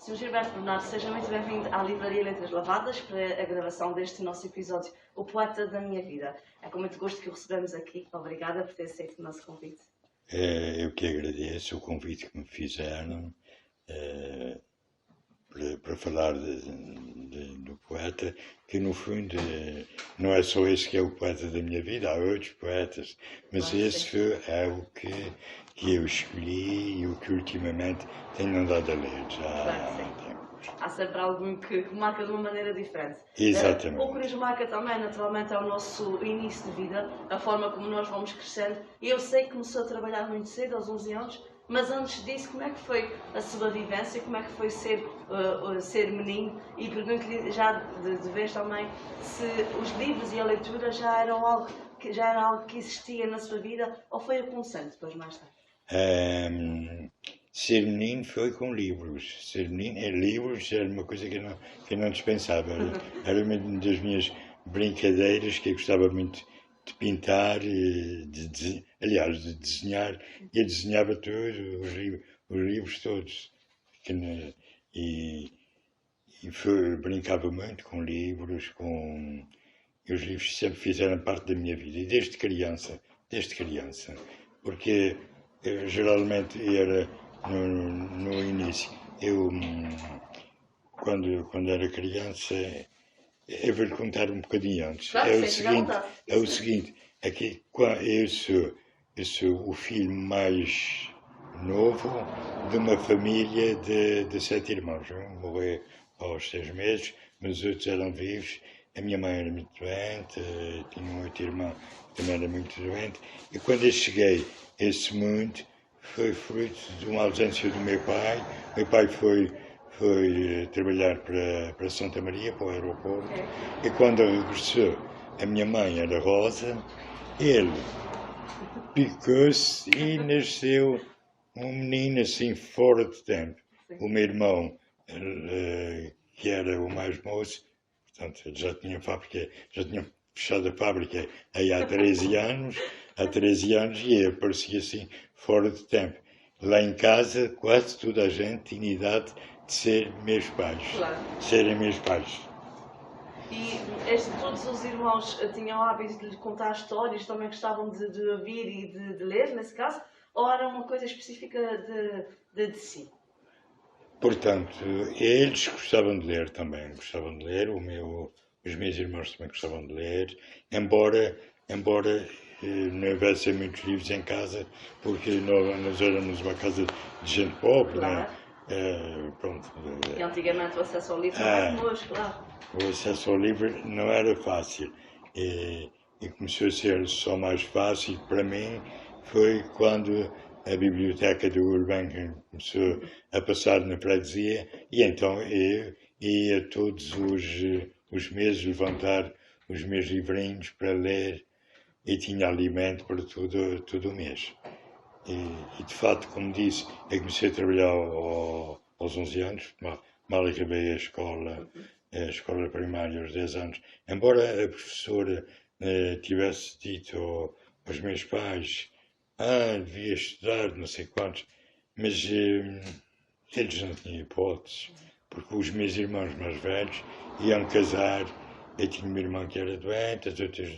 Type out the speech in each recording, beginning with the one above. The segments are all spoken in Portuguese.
Sr. Gilberto Bernardo, seja muito bem-vindo à Livraria Letras Lavadas para a gravação deste nosso episódio, O Poeta da Minha Vida. É com muito gosto que o recebemos aqui. Obrigada por ter aceito o nosso convite. Eu que agradeço o convite que me fizeram para falar do poeta, que no fundo não é só esse que é o poeta da minha vida, há outros poetas, mas esse é o que eu escolhi e o que ultimamente tenho andado a ler já há tempo. Há sempre algum que marca de uma maneira diferente. Exatamente. O que nos marca também, naturalmente, é o nosso início de vida, a forma como nós vamos crescendo. Eu sei que começou a trabalhar muito cedo, aos 11 anos, mas antes disso, como é que foi a sua vivência? Como é que foi ser menino? E pergunto-lhe já de vez também se os livros e a leitura já eram algo que existia na sua vida ou foi acontecendo depois mais tarde? Ser menino foi com livros. Ser menino, livros era uma coisa que eu não dispensava. Era uma das minhas brincadeiras, que eu gostava muito de pintar, aliás, de desenhar. E eu desenhava todos os livros todos. Brincava muito com livros, e os livros sempre fizeram parte da minha vida. E desde criança. Porque geralmente era no início. Eu, quando era criança, eu vou-lhe contar um bocadinho antes. Claro, é o seguinte, é que eu sou o filho mais novo de uma família de 7 irmãos. Um morreu aos 6 meses, mas os outros eram vivos. A minha mãe era muito doente, tinha um outro irmão que também era muito doente. E quando eu cheguei a esse mundo, foi fruto de uma ausência do meu pai. Meu pai foi trabalhar para Santa Maria, para o aeroporto. E quando regressou, a minha mãe era Rosa, ele picou-se e nasceu um menino assim fora de tempo. O meu irmão, que era o mais moço, portanto, ele já tinha fechado a fábrica aí há 13 anos, e eu parecia assim fora de tempo. Lá em casa, quase toda a gente tinha idade de ser meus pais. Claro. Serem meus pais. E todos os irmãos tinham o hábito de lhe contar histórias, também gostavam de ouvir e de ler, nesse caso, ou era uma coisa específica de si? Portanto, eles gostavam de ler também, os meus irmãos também gostavam de ler, embora não houvesse muitos livros em casa, porque nós éramos uma casa de gente pobre, claro. Né? Pronto. E antigamente o acesso ao livro era mais longe, claro. O acesso ao livro não era fácil, e começou a ser só mais fácil para mim foi quando a biblioteca do Gulbenkian começou a passar na freguesia, e então eu ia todos os meses levantar os meus livrinhos para ler, e tinha alimento para todo o mês. E de facto, como disse, eu comecei a trabalhar aos 11 anos, mal acabei a escola primária aos 10 anos. Embora a professora tivesse dito aos meus pais, devia estudar, não sei quantos, mas eles não tinham hipóteses, porque os meus irmãos mais velhos iam casar. Eu tinha uma irmã que era doente, as outras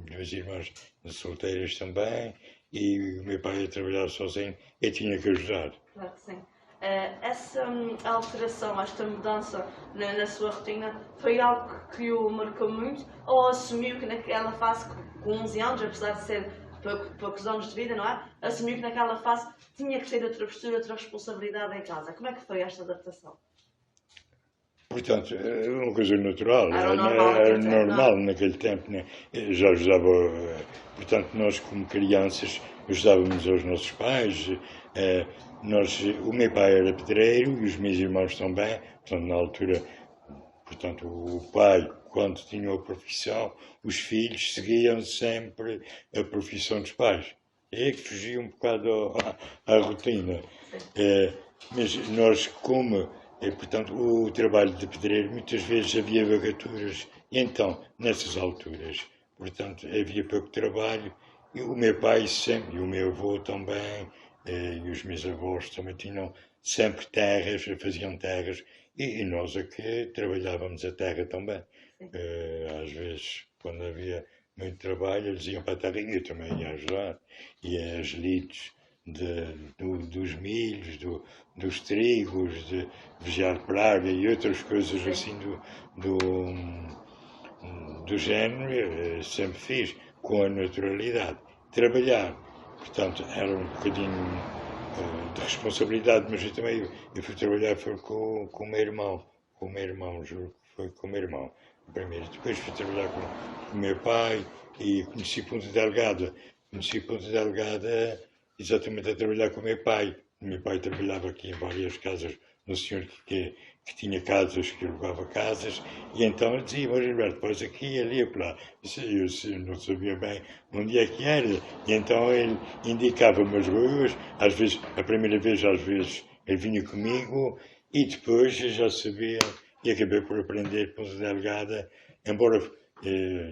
2 irmãs solteiras também, e o meu pai ia trabalhar sozinho, eu tinha que ajudar. Claro que sim. Essa alteração, esta mudança na sua rotina, foi algo que o marcou muito, ou assumiu que naquela fase, com 11 anos, apesar de ser poucos anos de vida, não é? Assumiu que naquela fase tinha que ter outra postura, outra responsabilidade em casa. Como é que foi esta adaptação? Portanto, era uma coisa natural, era normal naquele tempo. Né? Já ajudava, portanto, nós como crianças ajudávamos aos nossos pais. O meu pai era pedreiro e os meus irmãos também. Portanto, na altura, o pai, quando tinha a profissão, os filhos seguiam sempre a profissão dos pais. É que fugia um bocado à rotina. Mas nós, portanto, o trabalho de pedreiro, muitas vezes havia vagaturas, e então, nessas alturas, portanto, havia pouco trabalho, e o meu pai sempre, e o meu avô também, e os meus avós também tinham sempre terras, faziam terras, e nós aqui trabalhávamos a terra também. Às vezes, quando havia muito trabalho, eles iam para a terra e eu também ia ajudar. E as lides dos milhos, dos trigos, de vigiar praga e outras coisas assim do género, sempre fiz com a naturalidade. Trabalhar, portanto, era um bocadinho de responsabilidade, mas eu fui trabalhar foi com o meu irmão, juro que foi com o meu irmão. Primeiro, depois fui trabalhar com o meu pai e conheci Ponta Delgada. Conheci Ponta Delgada exatamente a trabalhar com o meu pai. O meu pai trabalhava aqui em várias casas, um senhor que tinha casas, que alugava casas, e então ele dizia, mas Gilberto, pois aqui e ali e lá. Eu não sabia bem onde é que era, e então ele indicava-me as ruas, às vezes, a primeira vez, às vezes, ele vinha comigo, e depois eu já sabia, e acabei por aprender Ponta Delgada, embora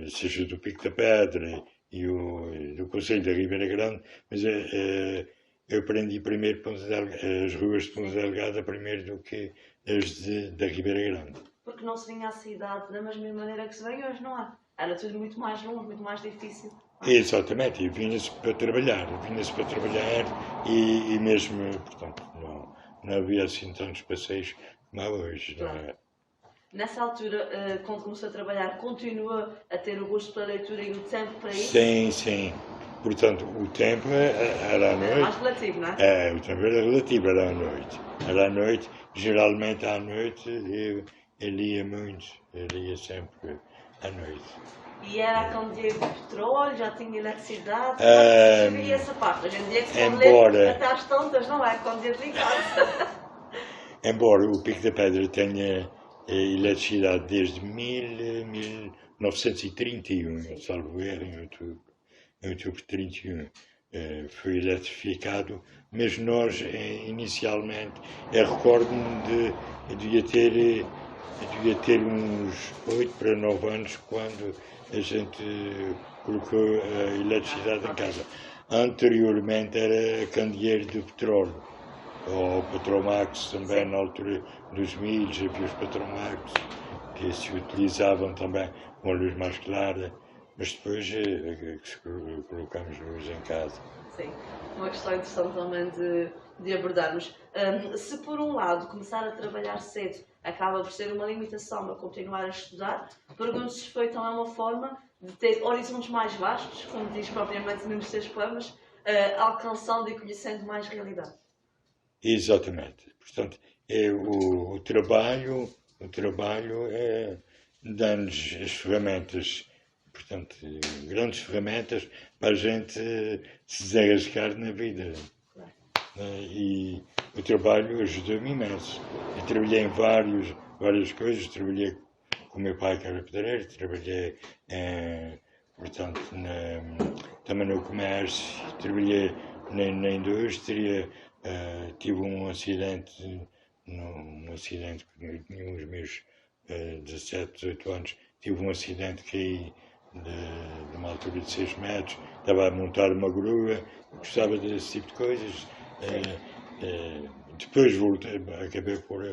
seja do Pico da Pedra e do Conselho da Ribeira Grande, mas eu aprendi primeiro as ruas de Ponta Delgada primeiro do que as da Ribeira Grande. Porque não se vinha à cidade da mesma maneira que se vem hoje, não é? Era tudo muito mais longe, muito mais difícil. Exatamente, e vinha-se para trabalhar, e mesmo, portanto, não havia assim tantos passeios como há hoje. Claro. Não é? Nessa altura, quando começou a trabalhar, continua a ter o gosto pela leitura e o tempo para isso? Sim, sim. Portanto, o tempo era à noite. Era mais relativo, não é? O tempo era relativo, era à noite. Era à noite, geralmente à noite eu lia muito, eu lia sempre à noite. E era a candeeiro de petróleo, já tinha eletricidade? Sabia essa parte. Hoje em dia que se pode ler até às tantas, não é? Candeeiro ligado. Embora o Pico da Pedra tenha eletricidade desde 1931, salvo erro, em outubro de 31, foi eletrificado, mas nós inicialmente, recordo-me devia ter uns 8 para 9 anos quando a gente colocou a eletricidade em casa. Anteriormente era candeeiro de petróleo, ou Petromax também, na altura dos milhos, havia os Petromax que se utilizavam também com a luz mais clara, mas depois colocamos luz em casa. Sim, uma questão interessante também de abordarmos. Se por um lado começar a trabalhar cedo acaba por ser uma limitação a continuar a estudar, pergunto se foi também uma forma de ter horizontes mais vastos, como diz propriamente num dos seus poemas, alcançando e conhecendo mais realidade. Exatamente. Portanto, o trabalho dá-nos as ferramentas, portanto, grandes ferramentas para a gente se desenrascar na vida. Claro. E o trabalho ajudou-me imenso. Eu trabalhei em várias coisas, trabalhei com o meu pai que era pedreiro, trabalhei portanto, também no comércio, trabalhei na indústria. Tive um acidente quando tinha os meus 17, 18 anos, tive um acidente, caí de uma altura de 6 metros, estava a montar uma grua, gostava desse tipo de coisas. Depois acabei por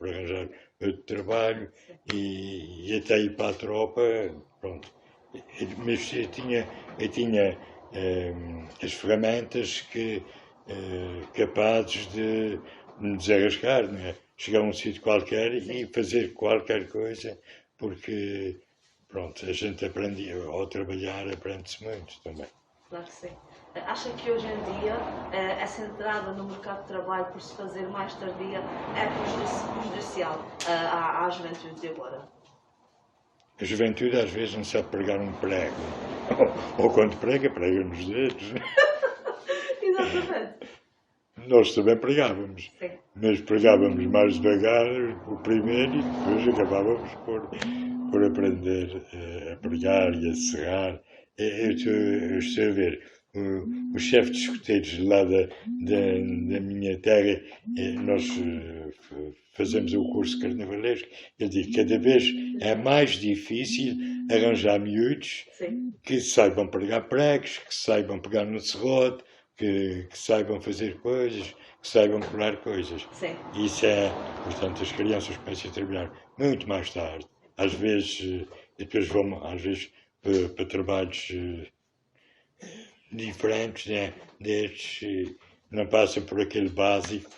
arranjar outro trabalho e até ir para a tropa, pronto. Mas eu tinha as ferramentas capazes de me desarrascar, né? Chegar a um sítio qualquer e fazer qualquer coisa, porque, pronto, a gente aprende, ao trabalhar, aprende-se muito também. Claro que sim. Acha que hoje em dia essa entrada no mercado de trabalho por se fazer mais tardia é prejudicial à juventude de agora? A juventude às vezes não sabe pregar um prego. Ou quando prega nos dedos. Exatamente. Nós também pregávamos. Sim. Mas pregávamos mais devagar o primeiro e depois acabávamos por aprender a pregar e a serrar. Eu estou a ver. O chefe de escoteiros lá da minha terra, nós fazemos o curso carnavalesco, ele diz que cada vez é mais difícil arranjar miúdos que saibam pregar pregos, que saibam pegar no serrote, que saibam fazer coisas, que saibam colar coisas. Sim. Isso é, portanto, as crianças começam a trabalhar muito mais tarde, às vezes, e depois vão, às vezes, para trabalhos diferentes, né? Destes, não passam por aquele básico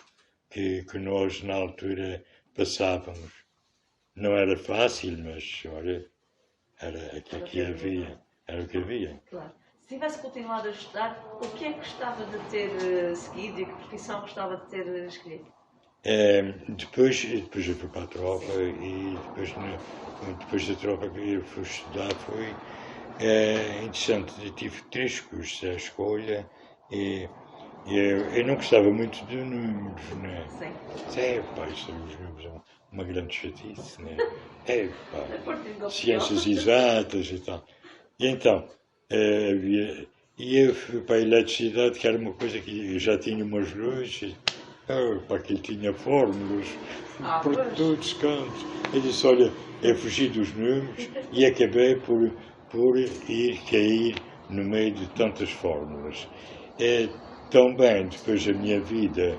que nós, na altura, passávamos. Não era fácil, mas, olha, era aquilo que havia. Era o que havia. Claro. Se tivesse continuado a estudar, o que é que gostava de ter seguido e que profissão gostava de ter escolhido? Depois eu fui para a tropa e depois da tropa que eu fui estudar foi interessante. Eu tive 3 cursos à escolha e eu não gostava muito de números, né? Sim. Pá, isso, os números são uma grande chatice, né? Portugal. Ciências exatas e tal. E então, eu fui para a eletricidade, que era uma coisa que eu já tinha umas luzes, para aquilo tinha fórmulas, por todos os cantos. Eu disse, olha, eu fugi dos números e acabei por ir cair no meio de tantas fórmulas. Também, depois da minha vida,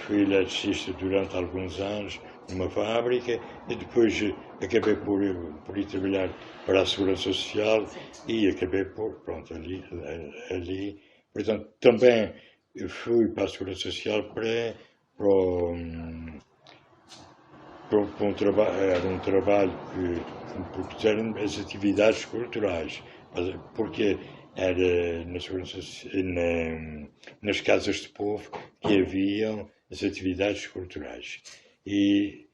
fui eletricista durante alguns anos numa fábrica e depois acabei por ir trabalhar para a Segurança Social e acabei por, pronto, ali. Portanto, também fui para a Segurança Social para um trabalho, era um trabalho que me propuseram as atividades culturais, porque era nas casas de povo que haviam as atividades culturais. E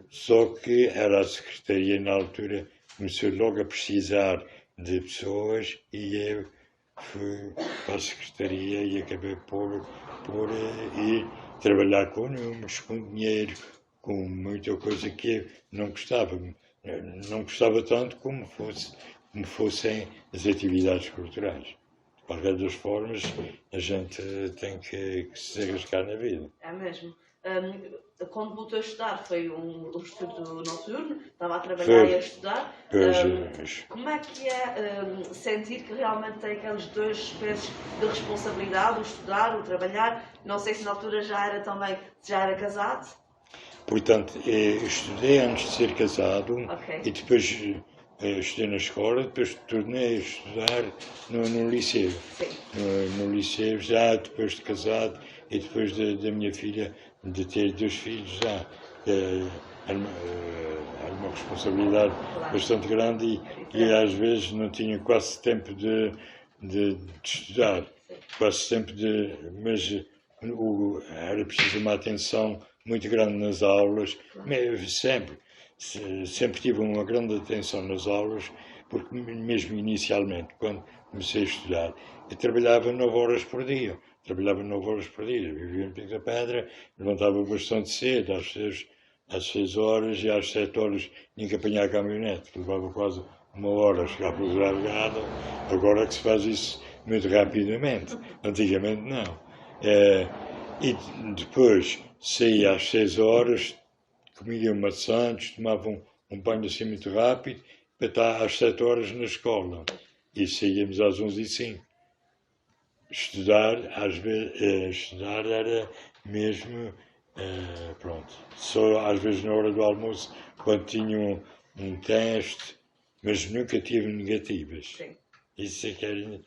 só que era a secretaria na altura começou logo a precisar de pessoas e eu fui para a secretaria e acabei por ir trabalhar com números, com dinheiro, com muita coisa que eu não gostava. Não gostava tanto como fossem as atividades culturais. De qualquer das formas, a gente tem que se arriscar na vida. É mesmo. Quando voltou a estudar, foi um estudo noturno, estava a trabalhar e a estudar. Como é que é sentir que realmente tem aqueles 2 pesos de responsabilidade, o estudar, o trabalhar? Não sei se na altura já era casado. Portanto, eu estudei antes de ser casado e depois estudei na escola, depois tornei a estudar no liceu. No liceu, já depois de casado e depois da minha filha, de ter 2 filhos já. Era uma responsabilidade bastante grande e às vezes não tinha quase tempo de estudar. Quase tempo mas era preciso uma atenção muito grande nas aulas, sempre tive uma grande atenção nas aulas, porque mesmo inicialmente, quando comecei a estudar, eu trabalhava 9 horas por dia. Vivia no Pico da Pedra, levantava bastante cedo, às 6 horas e às 7 horas tinha que apanhar a caminhonete, que levava quase 1 hora a chegar para o Largado. Agora é que se faz isso muito rapidamente, antigamente não. E depois saía às 6 horas, comia maçãs, tomava um banho assim muito rápido, para estar às 7 horas na escola. E saíamos às 11h05. Estudar, às vezes, estudar era mesmo, pronto, só às vezes na hora do almoço, quando tinha um teste, mas nunca tive negativas. Sim. Isso é que era...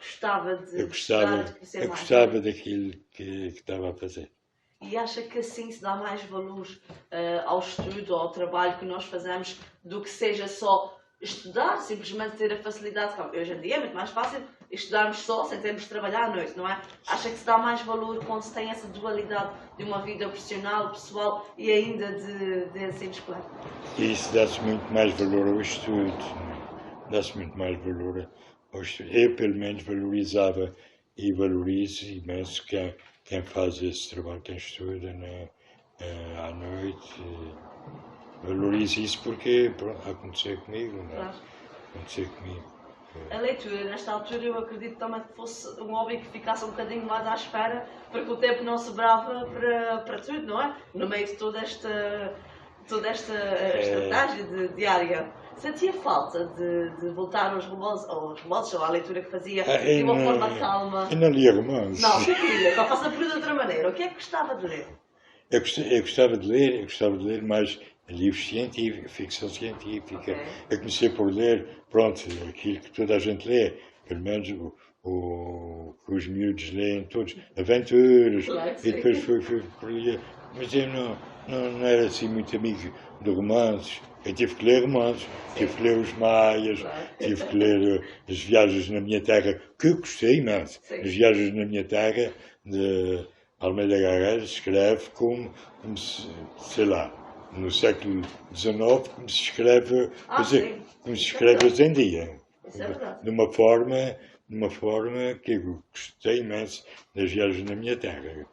Eu gostava daquilo que estava a fazer. E acha que assim se dá mais valor ao estudo, ao trabalho que nós fazemos, do que seja só estudar, simplesmente ter a facilidade, como hoje em dia é muito mais fácil estudarmos só, sem termos de trabalhar à noite, não é? Acha que se dá mais valor quando se tem essa dualidade de uma vida profissional, pessoal e ainda de ensino escolar? Isso dá-se muito mais valor ao estudo, dá-se muito mais valor ao estudo. Eu, pelo menos, valorizava e valorizo imenso quem faz esse trabalho, quem estuda, né, à noite. Valorizo isso porque aconteceu comigo, não é? Claro. Aconteceu comigo. A leitura, nesta altura, eu acredito também que fosse um hobby que ficasse um bocadinho mais à espera, porque o tempo não sobrava para tudo, não é? No meio de toda esta toda esta estratégia diária, sentia falta de voltar aos romances ou à leitura que fazia de uma forma calma? Eu não lia romances. Não, o que é que lia? Para fazer por outra maneira, o que é que gostava de ler? Eu gostava de ler mais livros científicos, ficção científica. Okay. Eu comecei por ler, pronto, aquilo que toda a gente lê, pelo menos que os miúdos leem todos, aventuras, Claro, e depois fui por ler. Mas eu não era assim muito amigo de romances. Eu tive que ler romances, tive que ler os Maias, tive que ler as Viagens na Minha Terra, que eu gostei imenso. As Viagens na Minha Terra, de Almeida Garrett, escreve como se, sei lá, no século XIX, como se escreve, como se escreve hoje em dia. Isso é verdade. De uma forma que eu gostei imenso das Viagens na Minha Terra.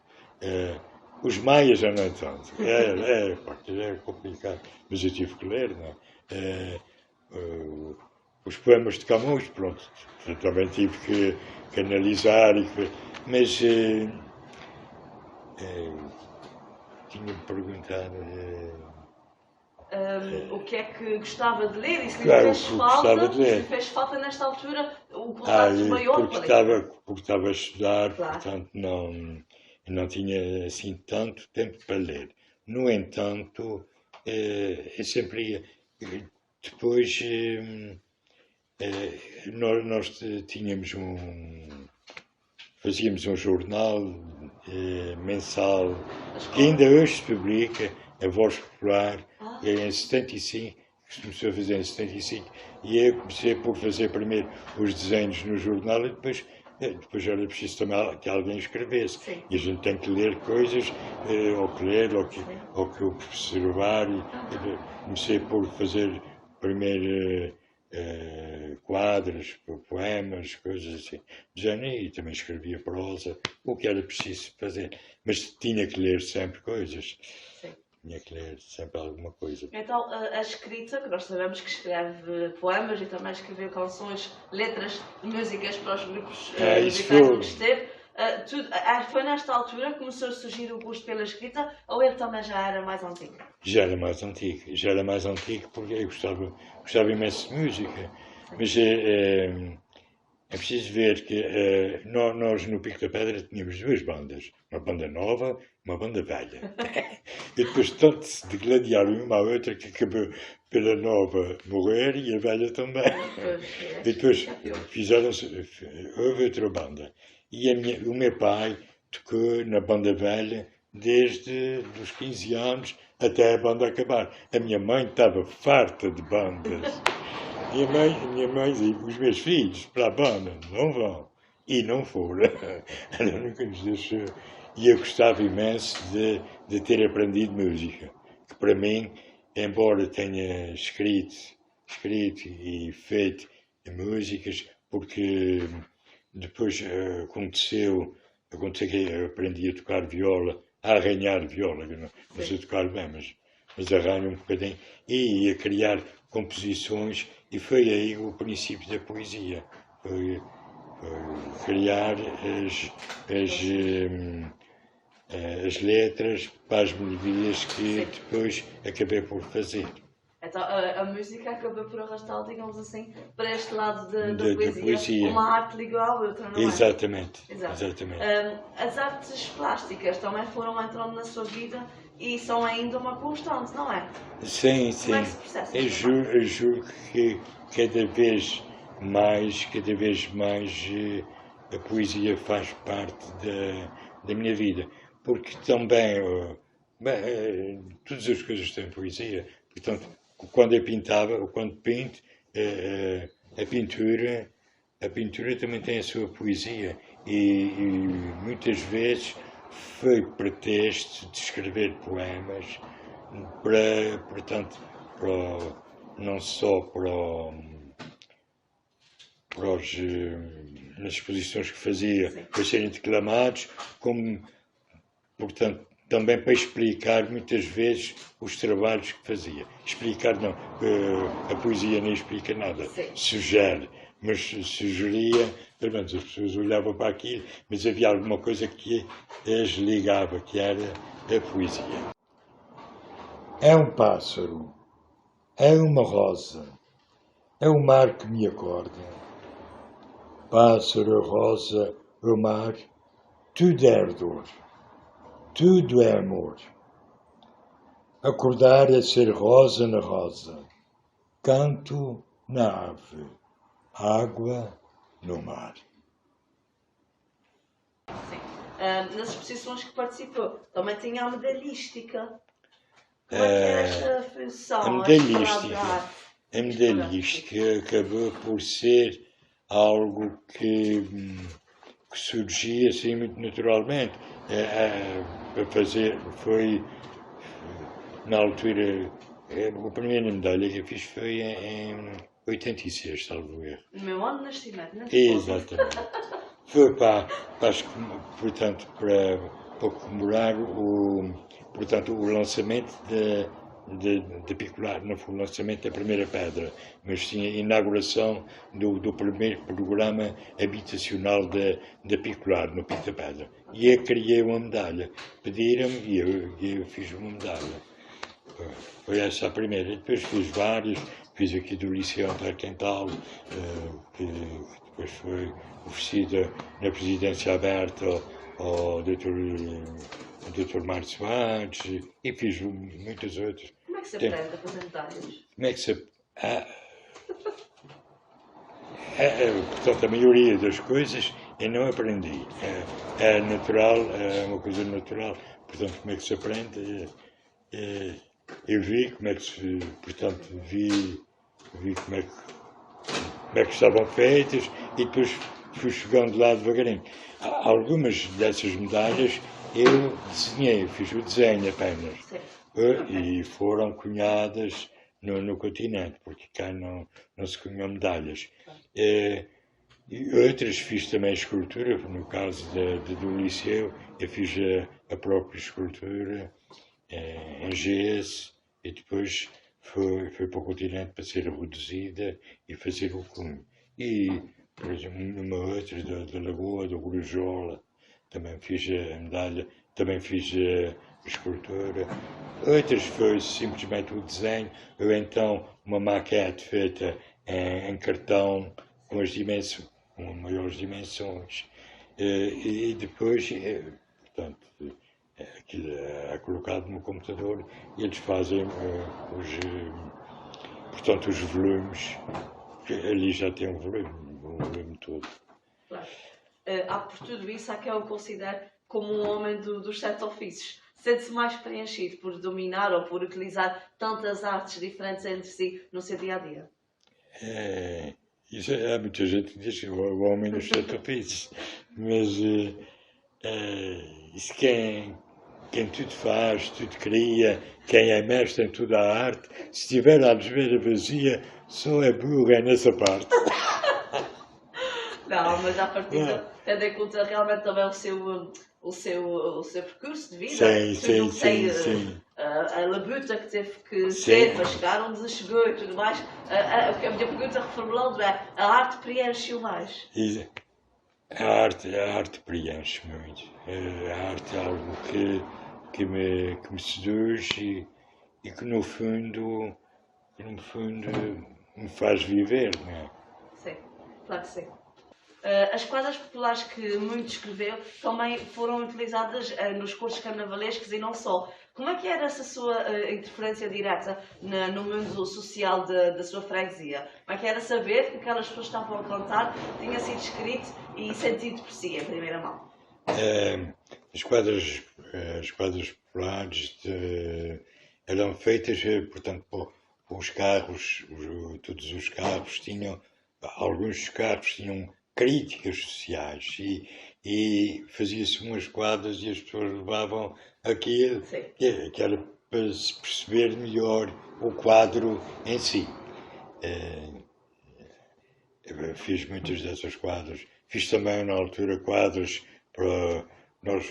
Os Maias já não é tanto. É complicado, mas eu tive que ler, não é? Os poemas de Camões, pronto, eu também tive que analisar, mas tinha-me perguntado... o que é que gostava de ler e se lhe Claro, fez falta nesta altura o contato maior porque estava a estudar, claro. Portanto não tinha assim tanto tempo para ler. No entanto, eu sempre ia. Depois nós fazíamos um jornal mensal que ainda hoje se publica, a Voz Popular, em 75, que se começou a fazer em 75, e eu comecei por fazer primeiro os desenhos no jornal e depois era preciso também que alguém escrevesse. Sim. E a gente tem que ler coisas, ou que ler, ou que observar. Comecei por fazer primeiro quadros, poemas, coisas assim. E também escrevia prosa, o que era preciso fazer. Mas tinha que ler sempre coisas. Sim. Tinha que ler sempre alguma coisa. Então, a escrita, que nós sabemos que escreve poemas e também escreveu canções, letras, músicas para os grupos musicais que esteve, foi nesta altura que começou a surgir o gosto pela escrita ou ele também já era mais antigo? Já era mais antigo porque eu gostava imenso de música. Mas é preciso ver que nós no Pico da Pedra tínhamos duas bandas, uma banda nova e uma banda velha. E depois tanto se degladiaram uma à outra que acabou pela nova morrer e a velha também. E depois houve outra banda. E o meu pai tocou na banda velha desde os 15 anos até a banda acabar. A minha mãe estava farta de bandas. Minha mãe e os meus filhos para a banda não vão. E não foram. Ela nunca nos deixou. E eu gostava imenso de ter aprendido música. Que para mim, embora tenha escrito e feito músicas, porque depois aconteceu que eu aprendi a tocar viola, a arranhar viola, não sei tocar bem, mas arranho um bocadinho, e a criar composições, e foi aí o princípio da poesia. Foi criar as letras para as melodias que depois acabei por fazer. Então a música acabou por arrastá-lo, digamos assim, para este lado da poesia. Uma arte ligou à outra, não é? Exatamente. As artes plásticas também foram entrando na sua vida e são ainda uma constante, não é? Sim. Como é que se processa? Eu julgo que cada vez mais a poesia faz parte da minha vida. Porque também, todas as coisas têm poesia. Portanto, quando eu pintava, ou quando pinto, a pintura também tem a sua poesia. E muitas vezes foi pretexto de escrever poemas não só nas exposições que fazia, para serem declamados, como, portanto, também para explicar muitas vezes os trabalhos que fazia. Explicar não, a poesia nem explica nada, sugere, mas sugeria, pelo menos as pessoas olhavam para aquilo, mas havia alguma coisa que as ligava, que era a poesia. é um pássaro, é uma rosa, é o mar que me acorda. Pássaro, rosa, o mar, tudo é ardor, tudo é amor. Acordar é ser rosa na rosa, canto na ave, água no mar. Sim. Nas exposições que participou, também tinha a medalhística. Como é que era esta função? A medalhística acabou por ser algo que surgia assim muito naturalmente. A fazer, foi na altura, a primeira medalha que eu fiz foi em 86, salvo erro. No meu ano de nascimento, não é? Exatamente. Foi portanto, para comemorar o lançamento de Picolar. Não foi o lançamento da primeira pedra, mas sim a inauguração do primeiro programa habitacional da Picolar, no Pico da Pedra. E eu criei uma medalha. Pediram-me e eu fiz uma medalha. Foi essa a primeira. Depois fiz várias. Fiz aqui do Liceu Antero Quental, que depois foi oferecida na presidência aberta ao Dr. Mário Soares, e fiz muitas outras. Como é que se aprende a fazer medalhas? Como é que se... portanto, a maioria das coisas eu não aprendi. É natural, é uma coisa natural. Portanto, como é que se aprende? Eu vi como é que se... Portanto, vi como é que estavam feitas e depois fui chegando lá devagarinho. Algumas dessas medalhas eu desenhei, fiz o desenho apenas. E foram cunhadas no continente, porque cá não se cunham medalhas. E outras fiz também escultura, no caso do Liceu, eu fiz a própria escultura em gesso e depois foi para o continente para ser reduzida e fazer o cunho. E, por exemplo, numa outra da Lagoa, do Grujola, também fiz a medalha, também fiz a escultura. Outras foi simplesmente o desenho, ou então uma maquete feita em cartão com as dimensões, com maiores dimensões. E depois, portanto, aquilo é colocado no computador e eles fazem portanto, os volumes, que ali já tem um volume todo. Claro. Por tudo isso, há quem eu considero como um homem dos 7 ofícios. Sente-se mais preenchido por dominar ou por utilizar tantas artes diferentes entre si no seu dia-a-dia? Há muita gente que diz que o homem dos 7 ofícios, mas isso quem tudo faz, tudo cria, quem é mestre em toda a arte, se tiver a algibeira vazia, só é burro nessa parte. Não, mas à partida, tendo em conta realmente também o seu percurso de vida, sim. A labuta que teve que ter para chegar onde chegou e tudo mais, a minha pergunta reformulando é, a arte preenche-o mais? A arte preenche muito. A arte é algo que me seduz e que no fundo me faz viver, não é? Sim, claro que sim. As quadras populares que muito escreveu também foram utilizadas nos cursos carnavalescos e não só. Como é que era essa sua interferência direta no mundo social da sua freguesia? Como é que era saber que aquelas pessoas que estavam a contar tinha sido escrito e sentido por si, em primeira mão? As quadras populares eram feitas, portanto, por os carros, todos os carros tinham, alguns dos carros tinham críticas sociais e fazia-se umas quadras e as pessoas levavam aquilo que era para se perceber melhor o quadro em si. Eu fiz muitas dessas quadras. Fiz também na altura quadros para... Nós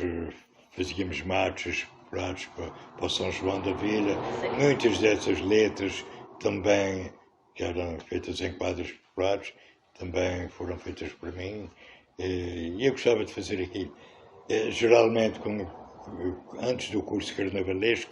fazíamos marchas populares para o São João da Vila. Muitas dessas letras também, que eram feitas em quadros populares, também foram feitas por mim, e eu gostava de fazer aquilo. Geralmente, antes do curso carnavalesco,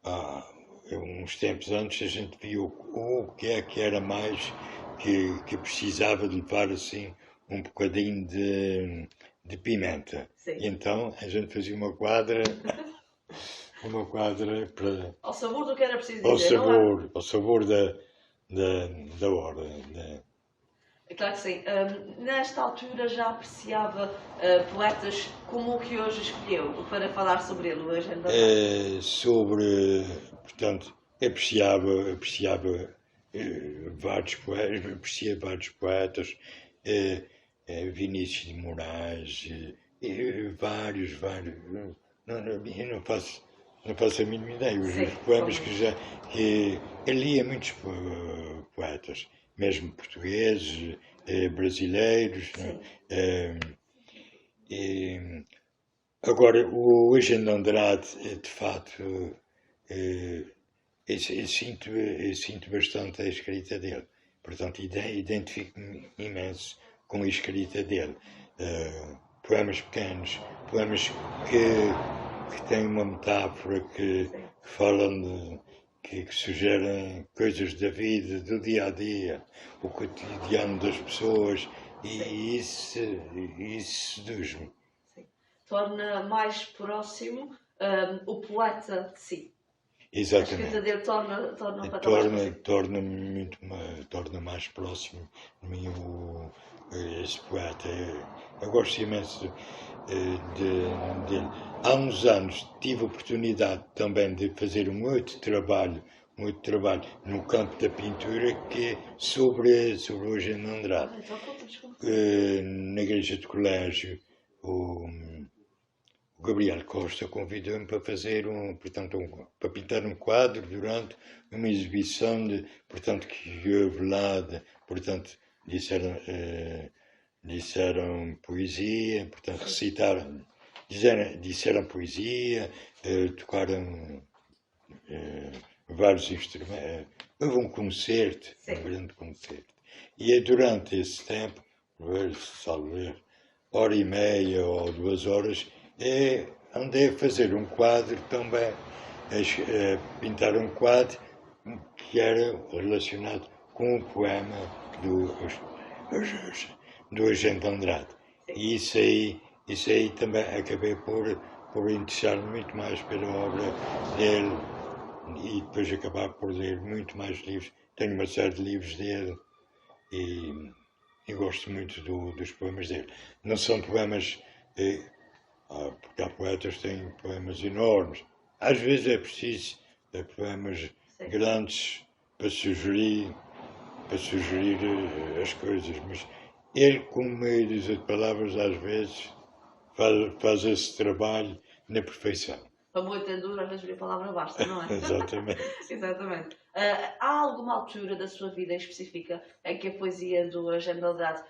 há uns tempos antes a gente viu o que era mais que precisava de levar assim um bocadinho de pimenta. Sim. E então a gente fazia uma quadra para, Ao sabor do que era preciso dizer, não é? ao sabor da hora. É claro que sim. Nesta altura já apreciava poetas como o que hoje escolheu para falar sobre ele, o Agenda. Portanto, apreciava aprecia vários poetas, Vinícius de Moraes, vários. Eu não faço a mínima ideia. Os poemas que eu lia muitos poetas, mesmo portugueses, brasileiros. Agora, o Eugênio Andrade, de facto, eu sinto bastante a escrita dele. Portanto, identifico-me imenso com a escrita dele. Poemas pequenos, poemas que têm uma metáfora, que falam que sugerem coisas da vida, do dia a dia, o cotidiano das pessoas, e isso seduz-me. Torna mais próximo o poeta de si. Exatamente. A escrita dele torna o poeta mais próximo. Torna mais próximo de mim esse poeta. Eu gosto imenso dele. Há uns anos tive a oportunidade também de fazer um outro trabalho no campo da pintura, que é sobre o Eugênio Andrade. Na igreja do colégio, o Gabriel Costa convidou-me para fazer para pintar um quadro durante uma exibição que houve lá, disseram poesia, disseram poesia, tocaram vários instrumentos, houve um concerto, um grande concerto. E durante esse tempo, salvo hora e meia ou 2 horas, andei a fazer um quadro também, a pintar um quadro que era relacionado com o poema do Eugênio Andrade. E isso aí também acabei por interessar-me muito mais pela obra dele, e depois acabar por ler muito mais livros. Tenho uma série de livros dele e gosto muito dos poemas dele. Não são poemas, porque há poetas que têm poemas enormes. Às vezes é preciso poemas grandes para sugerir as coisas, mas ele, com meia dúzia de palavras, às vezes faz esse trabalho na perfeição. Para muito entendedor, às vezes a palavra basta, não é? Exatamente. Exatamente. Há alguma altura da sua vida específica em que a poesia do Eugênio Andrade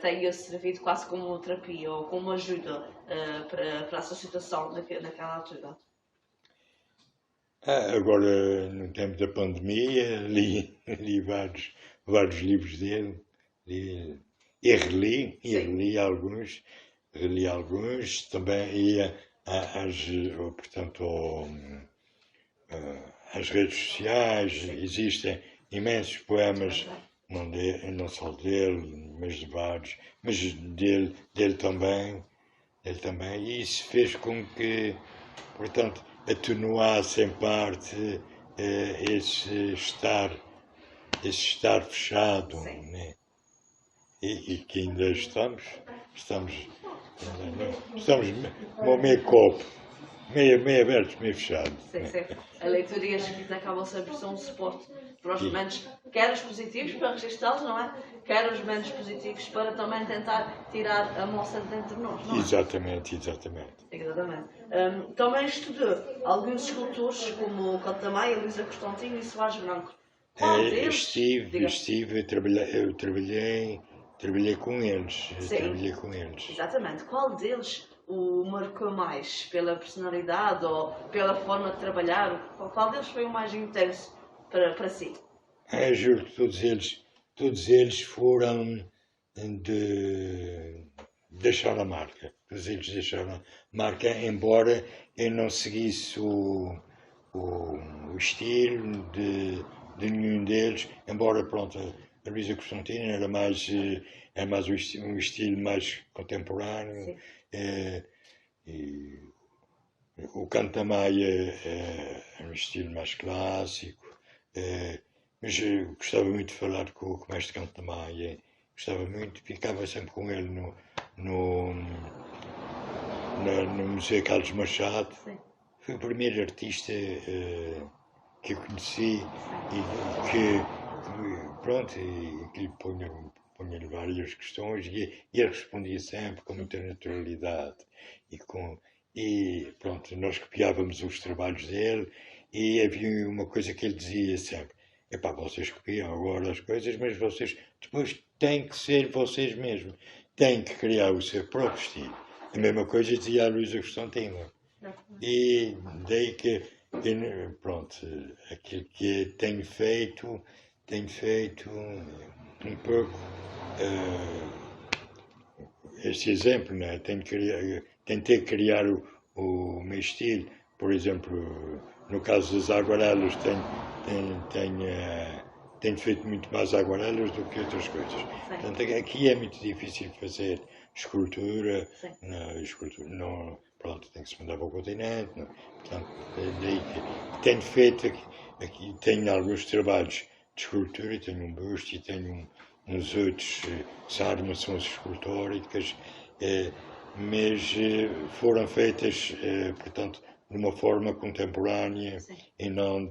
tenha servido quase como terapia ou como ajuda para a sua situação naquela altura? Agora, no tempo da pandemia, li vários livros dele, e reli alguns, também ia às redes sociais. Existem imensos poemas, não só dele, mas de vários, mas dele também, e isso fez com que, portanto, atenuasse em parte esse estar fechado, né? E que ainda estamos como meio copo, meio aberto, meio fechado. Sim. A leitura e a escrita acabam sempre sendo um suporte para os momentos, quer os positivos para registá-los, não é? Quer os menos positivos para também tentar tirar a moça de dentro de nós, não é? Exatamente. Também estudou alguns escultores como Cottamai, Luísa Constantino e Soares Branco. Qual deles? Eu trabalhei com eles. Exatamente. Qual deles o marcou mais? Pela personalidade ou pela forma de trabalhar? Qual deles foi o mais intenso para si? Eu juro que todos eles foram deixaram a marca. Todos eles deixaram a marca, embora eu não seguisse o estilo de nenhum deles, embora, pronto, a Luísa Constantino era mais um estilo mais contemporâneo, e o Canto da Maia é um estilo mais clássico, mas eu gostava muito de falar com o mestre Canto da Maia, gostava muito, ficava sempre com ele no Museu Carlos Machado. Sim. Foi o primeiro artista que eu conheci e que, pronto, e que lhe punha-lhe várias questões e ele respondia sempre com muita naturalidade e pronto, nós copiávamos os trabalhos dele e havia uma coisa que ele dizia sempre: epá, vocês copiam agora as coisas, mas vocês depois têm que ser vocês mesmos, têm que criar o seu próprio estilo. A mesma coisa dizia a Luísa Constantino. E daí que, pronto, aquilo que tenho feito um pouco este exemplo, né? Tentei criar o meu estilo, por exemplo, no caso das aguarelas, tenho feito muito mais aguarelas do que outras coisas. Portanto, aqui é muito difícil fazer escultura, não, pronto, tem que se mandar para o continente, não, portanto, daí que tenho feito aqui tenho alguns trabalhos de escultura, tenho um busto e tenho uns outros que são armações escultóricas, mas foram feitas, portanto, de uma forma contemporânea e não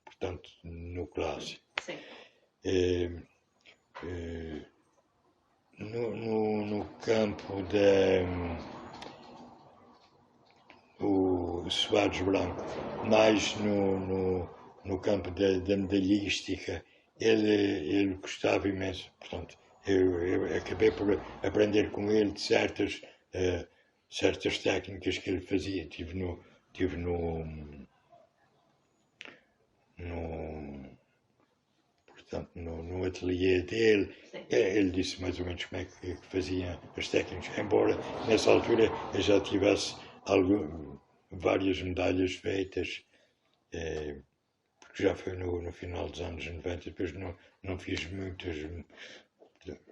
portanto, no clássico. Sim. No campo o Soares Branco, mais no campo da medalhística, ele gostava imenso, portanto, eu acabei por aprender com ele de certas técnicas que ele fazia. Tive no ateliê dele, ele disse mais ou menos como é que fazia as técnicas, embora nessa altura eu já tivesse várias medalhas feitas, porque já foi no final dos anos 90, depois não fiz muitas,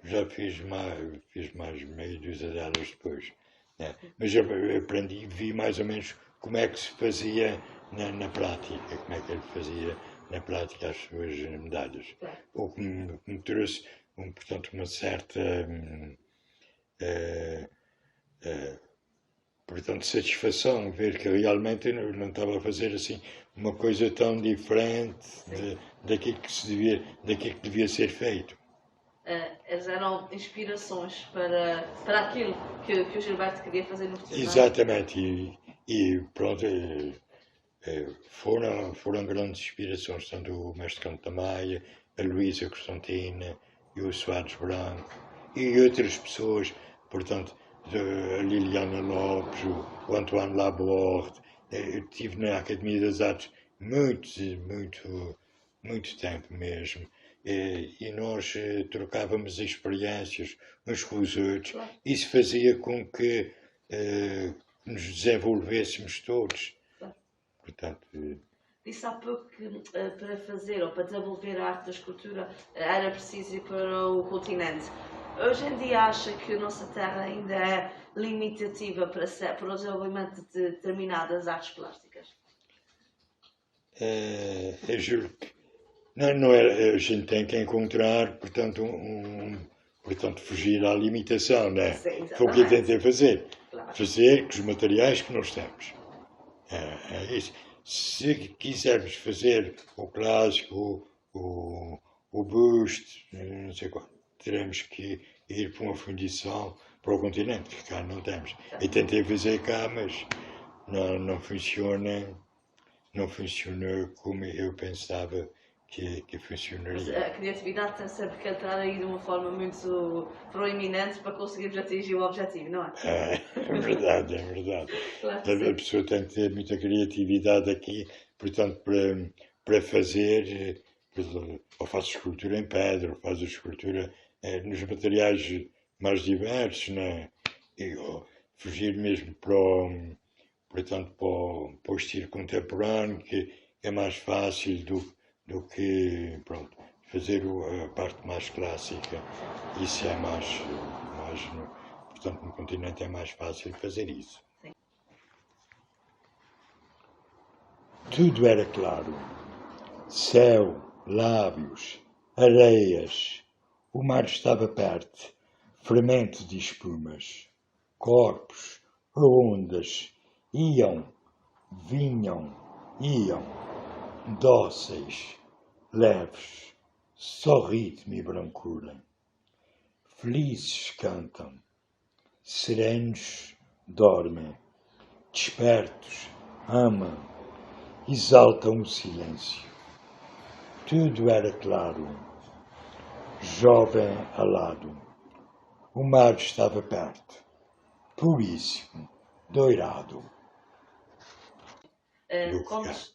já fiz mais meia dúzia delas depois, né? Mas eu aprendi, vi mais ou menos como é que se fazia na prática, como é que ele fazia na prática as suas medalhas. O que me trouxe, portanto, uma certa portanto, satisfação ver que realmente eu não estava a fazer assim uma coisa tão diferente daquilo que devia ser feito. Eram inspirações para aquilo que o Gilberto queria fazer no futuro. Exatamente, e pronto, foram grandes inspirações, tanto o mestre Canto da Maia, a Luísa Constantina e o Soares Branco e outras pessoas, portanto, a Liliana Lopes, o Antoine Laborde. Eu estive na Academia das Artes muito tempo mesmo. E nós trocávamos experiências uns com os outros. Isso fazia com que nos desenvolvêssemos todos. Portanto, disse há pouco que para fazer ou para desenvolver a arte da escultura era preciso ir para o continente. Hoje em dia acha que a nossa terra ainda é limitativa para o desenvolvimento de determinadas artes plásticas? Eu juro que não é, a gente tem que encontrar, portanto, portanto, fugir à limitação, né? Foi o que eu tentei fazer. Claro. Fazer com os materiais que nós temos. É isso. Se quisermos fazer o clássico, o busto, não sei qual, teremos que ir para uma fundição para o continente, que cá não temos. Eu tentei fazer cá, mas não funcionou como eu pensava que funcionaria. Mas a criatividade tem sempre que entrar aí de uma forma muito proeminente para conseguirmos atingir o objetivo, não é? É verdade. Claro, a pessoa tem que ter muita criatividade aqui, portanto, para fazer, ou faz escultura em pedra, ou faz escultura nos materiais mais diversos, né? E fugir mesmo portanto, para o estilo contemporâneo, que é mais fácil do que, pronto, fazer a parte mais clássica. Isso é portanto, no continente é mais fácil fazer isso. Sim. Tudo era claro. Céu, lábios, areias. O mar estava perto, fermento de espumas. Corpos, ondas, iam, vinham, iam, dóceis, leves, só ritmo e brancura. Felizes cantam, serenos dormem, despertos amam, exaltam o silêncio. Tudo era claro, jovem alado. O mar estava perto, puríssimo, doirado.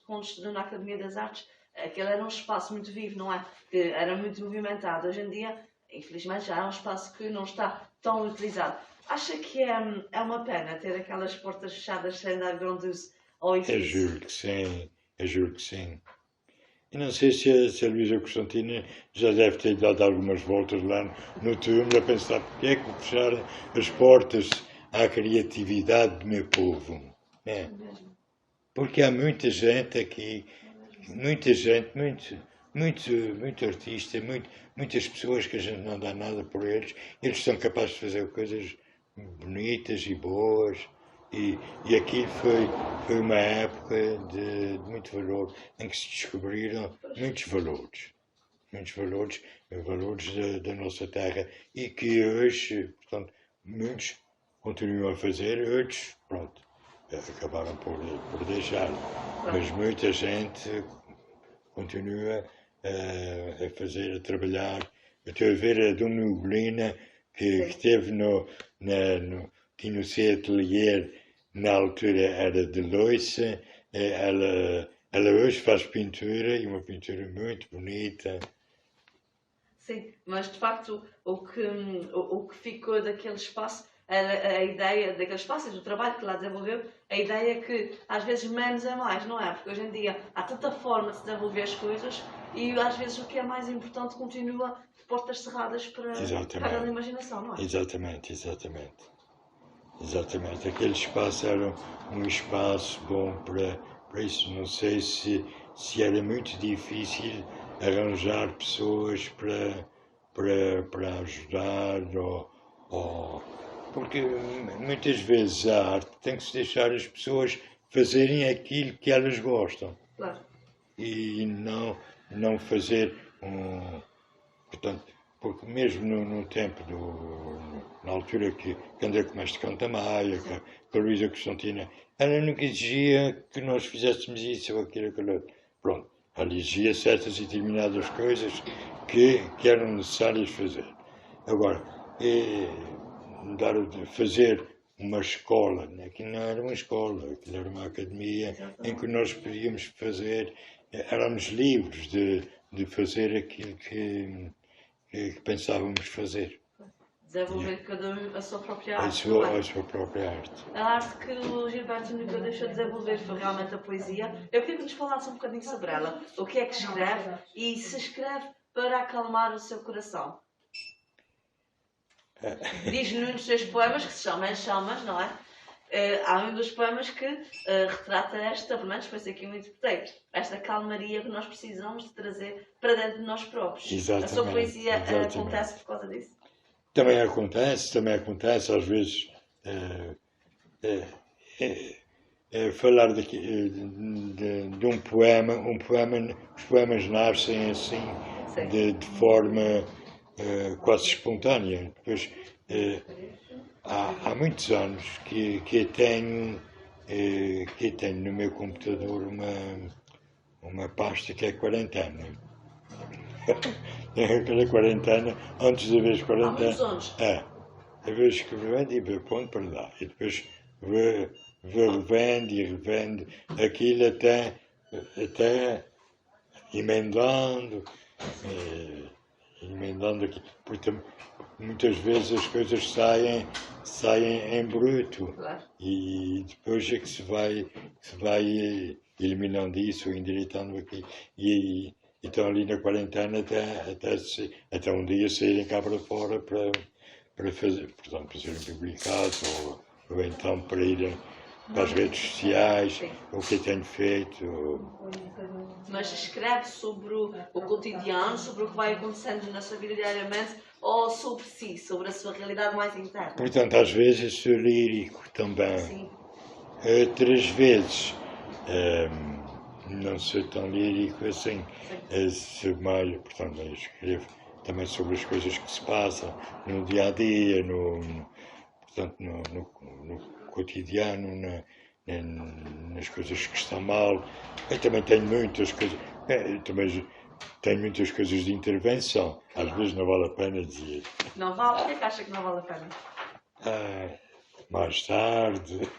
Quando estudou na Academia das Artes, aquele era um espaço muito vivo, não é? Que era muito movimentado. Hoje em dia, infelizmente, já é um espaço que não está tão utilizado. Acha que é uma pena ter aquelas portas fechadas sem dar grande uso ao edifício? Eu juro que sim. E não sei se a Luísa Constantina já deve ter dado algumas voltas lá no túmulo a pensar porque é que vou fechar as portas à criatividade do meu povo. É. Porque há muita gente aqui, muita gente, muito artista, muitas pessoas que a gente não dá nada por eles. Eles são capazes de fazer coisas bonitas e boas. E aquilo foi uma época de muito valor, em que se descobriram muitos valores da nossa terra, e que hoje, portanto, muitos continuam a fazer, outros, pronto, acabaram por deixar. Mas muita gente continua a fazer, a trabalhar. Eu estou a ver a Dona Ugolina, que esteve tinha o seu atelier. Na altura era de louça, ela hoje faz pintura, e uma pintura muito bonita. Sim, mas de facto o que ficou daquele espaço era a ideia daquele espaço e do trabalho que lá desenvolveu, a ideia que às vezes menos é mais, não é? Porque hoje em dia há tanta forma de se desenvolver as coisas e às vezes o que é mais importante continua de portas cerradas para a imaginação, não é? Exatamente. Aquele espaço era um espaço bom para isso. Não sei se era muito difícil arranjar pessoas para ajudar, porque muitas vezes a arte tem que se deixar as pessoas fazerem aquilo que elas gostam. Claro. E não fazer portanto, porque mesmo no tempo na altura que andei com o mestre Cantamaia, com a Luísa Constantina, ela nunca exigia que nós fizéssemos isso ou aquilo. Pronto, ela exigia certas e determinadas coisas que eram necessárias fazer. Agora, fazer uma escola, aquilo não era uma escola, aquilo era uma academia em que nós podíamos fazer, éramos livres de fazer aquilo que pensávamos fazer. Desenvolver cada um a sua própria arte. A sua própria arte. A arte que o Gilberto nunca deixou de desenvolver foi realmente a poesia. Eu queria que nos falasse um bocadinho sobre ela. O que é que escreve e se escreve para acalmar o seu coração. Diz num dos seus poemas, que se chama As Chamas, não é? Há um dos poemas que retrata pelo menos foi assim que eu interpretei, esta calmaria que nós precisamos de trazer para dentro de nós próprios. Exatamente, a sua poesia acontece por causa disso? Também acontece, às vezes, falar de um poema, os poemas nascem assim, de forma quase espontânea. Depois, há muitos anos que eu tenho no meu computador uma pasta que é quarentena. Aquela quarentena, antes de haver quarentena. Há muitos anos. A vez escrevendo e vou pondo para lá. E depois vou revendo aquilo até emendando. emendando aqui. Porque muitas vezes as coisas saem em bruto. Claro. E depois é que se vai eliminando isso, endireitando aqui. E então ali na quarentena até um dia saírem cá para fora para fazer, portanto, para serem publicados ou então para irem para as redes sociais, o que eu tenho feito. Mas escreve sobre o cotidiano, sobre o que vai acontecendo na sua vida diariamente, ou sobre si, sobre a sua realidade mais interna? Portanto, às vezes sou lírico também. Sim. Outras vezes não sou tão lírico assim. Sou mais, portanto, eu escrevo também sobre as coisas que se passam no dia a dia, portanto, no cotidiano, nas coisas que estão mal. Eu também tenho muitas coisas. Também tenho muitas coisas de intervenção. Às vezes não vale a pena dizer. Não vale? Por que acha que não vale a pena? Mais tarde.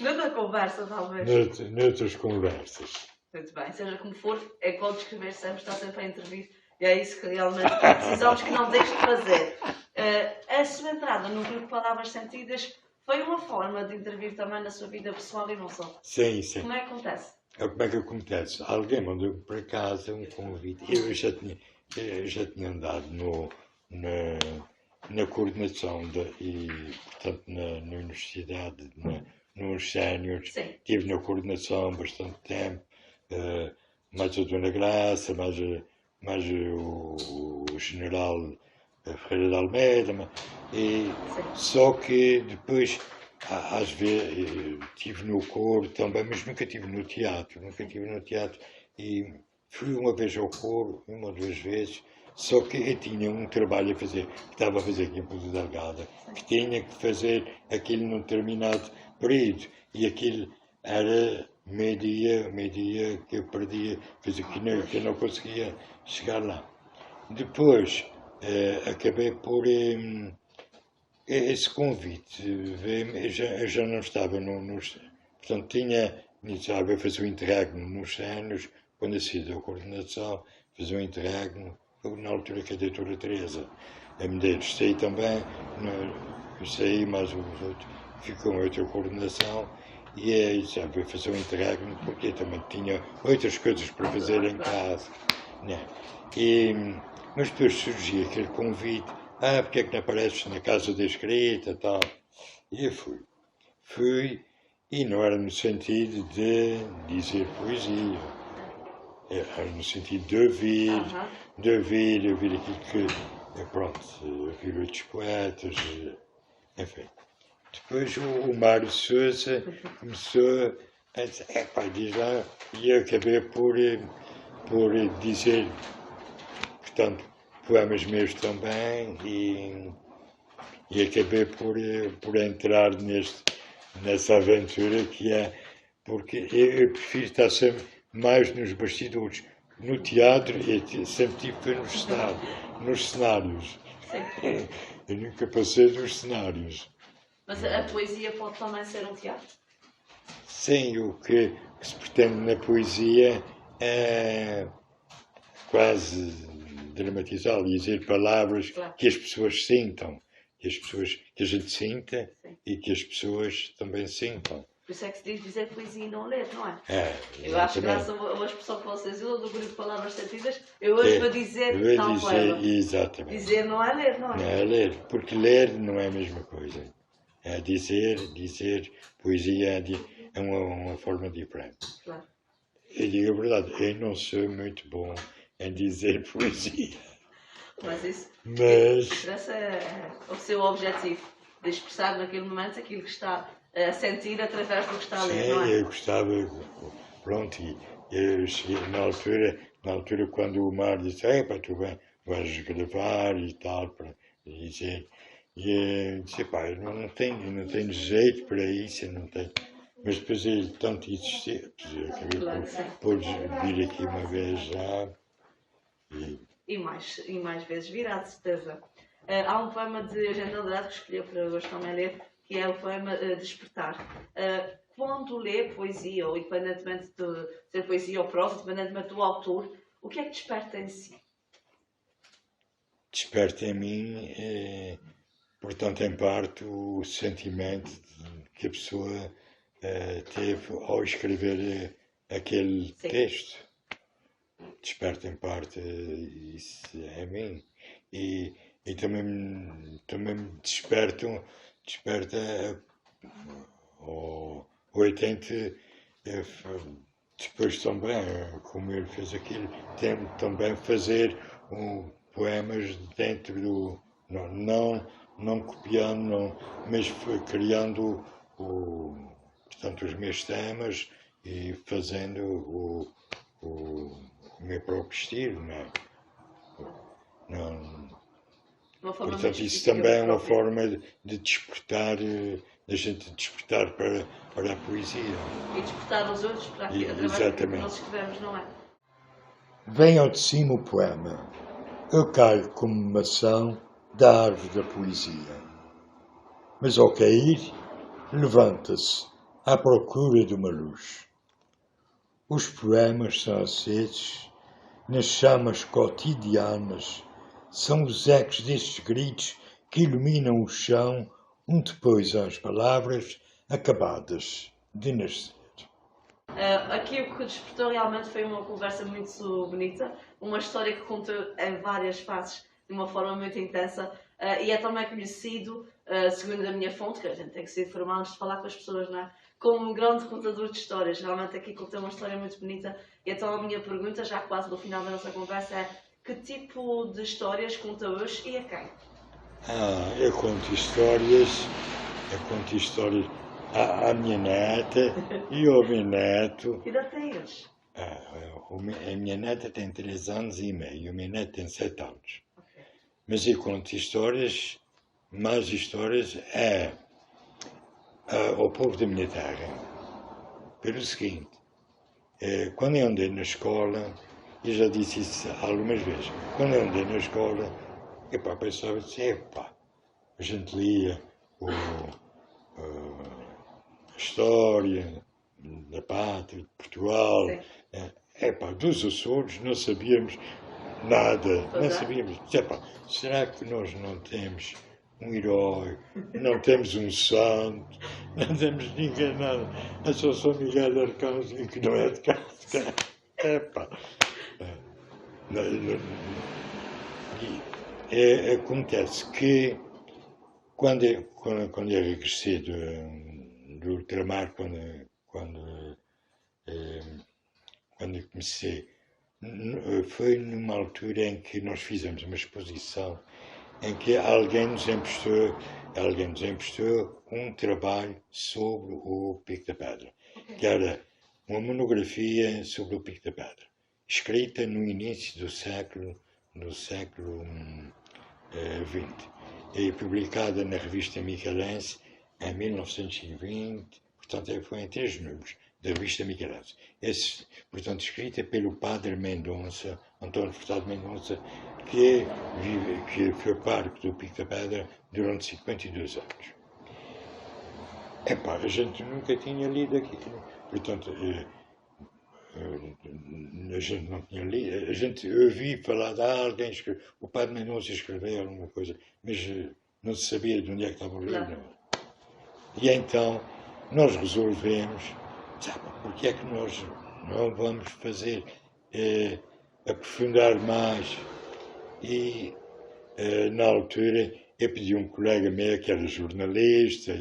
Noutra conversa, talvez. Noutras conversas. Muito bem, seja como for, é como escrever sempre, está sempre a intervir. E é isso que realmente precisamos que não deixe de fazer. A sua entrada no grupo Palavras Sentidas foi uma forma de intervir também na sua vida pessoal e não só. Sim, sim. Como é que acontece? Como é que acontece? Alguém mandou-me para casa um convite. Eu já tinha andado na coordenação e, portanto, na universidade, nos séniores. Estive na coordenação bastante tempo, mais a Dona Graça, mais o general Ferreira de Almeida. Só que depois, às vezes, estive no coro também, mas nunca estive no teatro. E fui uma vez ao coro, uma ou duas vezes. Só que eu tinha um trabalho a fazer, que estava a fazer aqui em Ponta Delgada, que tinha que fazer aquilo num determinado período. E aquilo era meio-dia que eu perdia, que eu não conseguia chegar lá. Depois, acabei por... esse convite veio-me, eu já não estava portanto, tinha iniciado a fazer o interregno nos anos, quando eu saí da coordenação, fazer o interregno, na altura que a doutora Teresa a Medeiros saí também, saí mais os outros, ficou outra coordenação, e aí já veio fazer o interregno, porque eu também tinha outras coisas para fazer em casa. Né? Mas depois surgia aquele convite, porque é que não apareces na casa da escrita e tal. E eu fui, e não era no sentido de dizer poesia, era no sentido de ouvir aquilo que, pronto, ouvir outros poetas, enfim. Depois o Mário Sousa começou a dizer, diz lá, e eu acabei por dizer, portanto, poemas meus também, e acabei por entrar nessa aventura que é, porque eu prefiro estar sempre mais nos bastidores. No teatro, eu sempre tive nos cenários. Eu nunca passei dos cenários. Mas a poesia pode também ser um teatro? Sim, o que se pretende na poesia é quase dramatizar, dizer palavras que as pessoas sintam, que a gente sinta e que as pessoas também sintam. Por isso é que se diz dizer poesia e não ler, não é? Eu acho que graças a uma expressão que vocês usam do grupo Palavras Sentidas, eu hoje vou dizer tal poema. Exatamente. Dizer não é ler, não é? Não é ler, porque ler não é a mesma coisa. É dizer, poesia é uma forma diferente. Claro. Eu digo a verdade, eu não sou muito bom em dizer poesia. Mas esse é o seu objetivo, de expressar naquele momento aquilo que está a sentir através do que está a ler, não é? Sim, eu gostava, pronto, e eu cheguei na altura quando o Mário disse, tu vais gravar e tal, para dizer, e eu disse, eu não tenho jeito para isso, eu não tenho. Mas depois ele tanto insistiu, eu acabei por vir aqui uma vez já. E mais vezes virá, de certeza. Há um poema de Eugênio Andrade que escolheu para hoje também ler, que é o poema Despertar. Quando lê poesia, ou independentemente de ser poesia ou prosa, independentemente do autor, o que é que desperta em si? desperta em mim, portanto, em parte, o sentimento que a pessoa teve ao escrever aquele Sim. texto. Desperta em parte isso em mim. E também me desperta ou eu tento depois também, como ele fez aquilo, tento também fazer poemas dentro do. Não copiando, mas criando portanto, os meus temas e fazendo o meu próprio estilo, não é? Portanto, isso também é uma forma de despertar, da gente despertar para a poesia. E despertar os outros para aquilo, através do que nós escrevemos, não é? Vem ao de cima o poema. Eu caio como maçã da árvore da poesia. Mas ao cair, levanta-se à procura de uma luz. Os poemas são acesos nas chamas cotidianas, são os ecos destes gritos que iluminam o chão, depois às palavras acabadas de nascer. Aqui o que despertou realmente foi uma conversa muito bonita, uma história que contou em várias fases, de uma forma muito intensa, e é também conhecido, segundo a minha fonte, que a gente tem que se informar antes de falar com as pessoas, não é? Como um grande contador de histórias. Realmente aqui contou uma história muito bonita, e então a minha pergunta, já quase no final da nossa conversa, é: que tipo de histórias conta hoje e a quem? Eu conto histórias à minha neta e ao meu neto. Que idade têm eles? A minha neta tem 3 anos e meio, o meu neto tem 7 anos. Okay. Mas eu conto histórias, mais histórias ao povo da minha terra. Pelo seguinte, quando eu andei na escola, eu já disse isso algumas vezes, quando eu andei na escola, pensava assim, a gente lia a história da pátria, de Portugal, dos Açores não sabíamos nada, não sabíamos, será que nós não temos um herói, não temos um santo, não temos ninguém, nada, é só São Miguel de Arcanjo, que não é de cá, acontece que quando eu regressei do ultramar, quando eu comecei, foi numa altura em que nós fizemos uma exposição em que alguém nos emprestou um trabalho sobre o Pico da Pedra, que era uma monografia sobre o Pico da Pedra, escrita no início do século XX e publicada na revista Michelense em 1920, portanto foi em 3 números da revista Michelense. Portanto, escrita pelo padre Mendonça, António Furtado Mendonça, que foi pároco do Pico da Pedra durante 52 anos. A gente nunca tinha lido aquilo. Portanto, a gente não tinha lido. A gente ouvi falar de alguém, o padre Mendonça escreveu alguma coisa, mas não se sabia de onde é que estava o livro. E então nós resolvemos, porque é que nós não vamos fazer, aprofundar mais. E na altura eu pedi a um colega meu que era jornalista,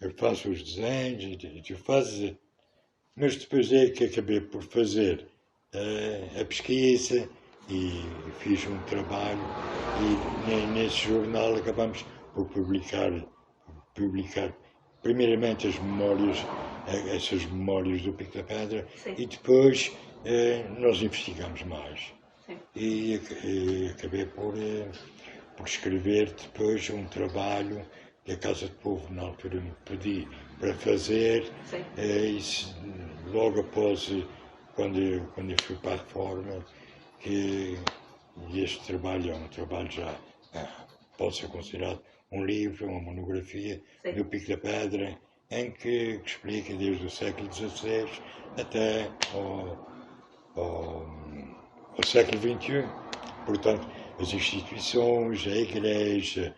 eu faço os desenhos e tu fazes, mas depois é que acabei por fazer a pesquisa e fiz um trabalho e nesse jornal acabamos por publicar primeiramente essas memórias do Pico da Pedra. Sim. E depois nós investigamos mais. Sim. E acabei por escrever depois um trabalho que a Casa de Povo na altura me pediu para fazer. Isso, logo após, quando eu fui para a reforma, que este trabalho é um trabalho já, pode ser considerado um livro, uma monografia. Sim. Do Pico da Pedra, em que explica desde o século XVI até ao século XXI. Portanto, as instituições, a igreja,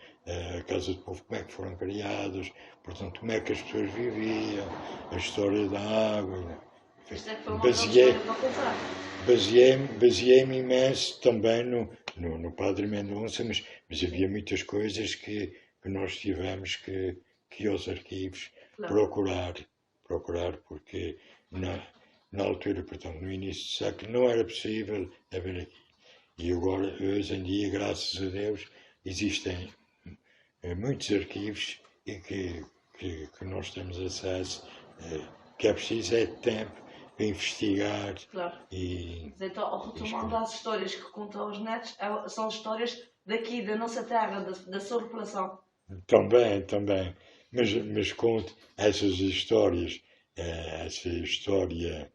a Casa do Povo, como é que foram criadas, portanto, como é que as pessoas viviam, a história da água. Isto é que foi uma grande história para contar. Baseei-me imenso também no Padre Mendonça, mas havia muitas coisas que nós tivemos que ir aos arquivos procurar, porque na altura, portanto, no início do século, não era possível haver aqui. E agora, hoje em dia, graças a Deus, existem muitos arquivos e que nós temos acesso, que é preciso é tempo para investigar. Claro. E então, retomando as histórias que contam aos netos, são histórias daqui, da nossa terra, da sua população. Também. Mas conto essas histórias, essa história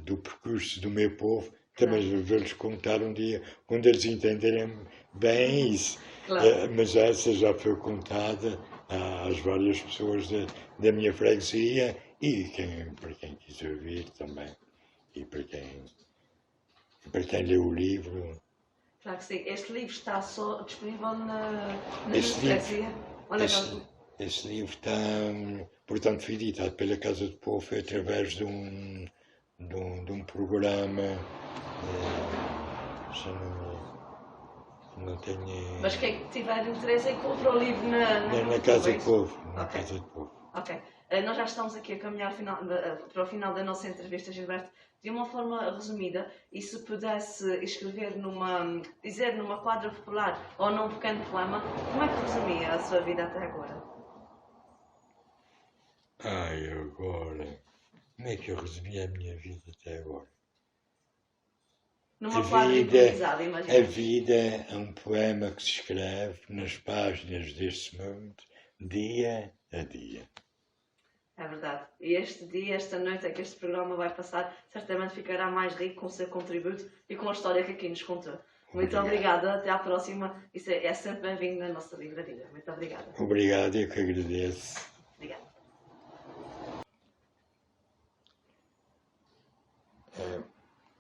do percurso do meu povo, também vou-lhes contar um dia, quando eles entenderem bem isso. Claro. Mas essa já foi contada às várias pessoas da minha freguesia e para quem quiser ouvir também. E para quem lê o livro. Claro que sim. Este livro está só disponível na freguesia? Esse livro está, portanto, foi editado pela Casa do Povo através de um programa. Já não tenho. Mas quem tiver interesse encontra o livro na Casa do Povo. Casa do Povo. Ok. Nós já estamos aqui a caminhar para o final da nossa entrevista, Gilberto. De uma forma resumida, e se pudesse dizer numa quadra popular ou num pequeno poema, como é que resumia a sua vida até agora? Agora? Como é que eu resumi a minha vida até agora? Numa quadra improvisada, imagina. A vida é um poema que se escreve nas páginas deste mundo, dia a dia. É verdade. E este dia, esta noite, é que este programa vai passar, certamente ficará mais rico com o seu contributo e com a história que aqui nos contou. Muito obrigada. Até à próxima. Isso é sempre bem-vindo na nossa livraria. Muito obrigada. Obrigado, eu que agradeço. Obrigada.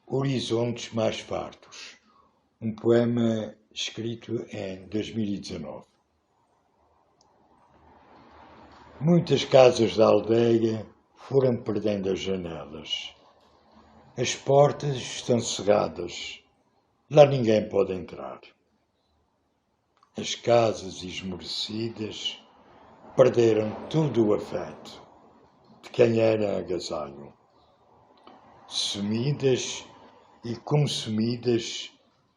Horizontes mais fartos. Um poema escrito em 2019. Muitas casas da aldeia foram perdendo as janelas. As portas estão cerradas. Lá ninguém pode entrar. As casas esmorecidas perderam todo o afeto de quem era agasalho. Sumidas e consumidas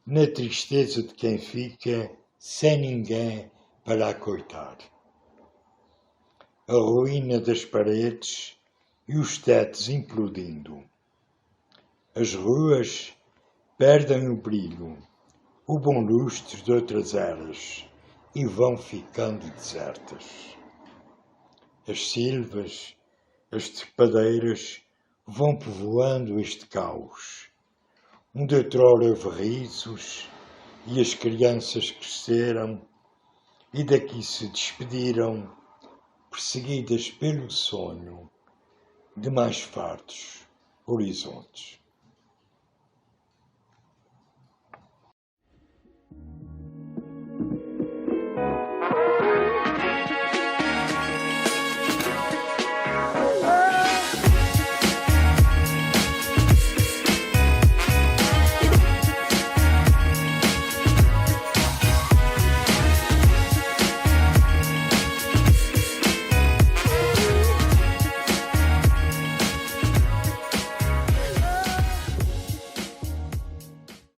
na tristeza de quem fica sem ninguém para acoitar. A ruína das paredes e os tetos implodindo. As ruas perdem o brilho, o bom lustre de outras eras e vão ficando desertas. As silvas, as trepadeiras vão povoando este caos, onde outrora houve risos e as crianças cresceram e daqui se despediram, perseguidas pelo sonho de mais fartos horizontes.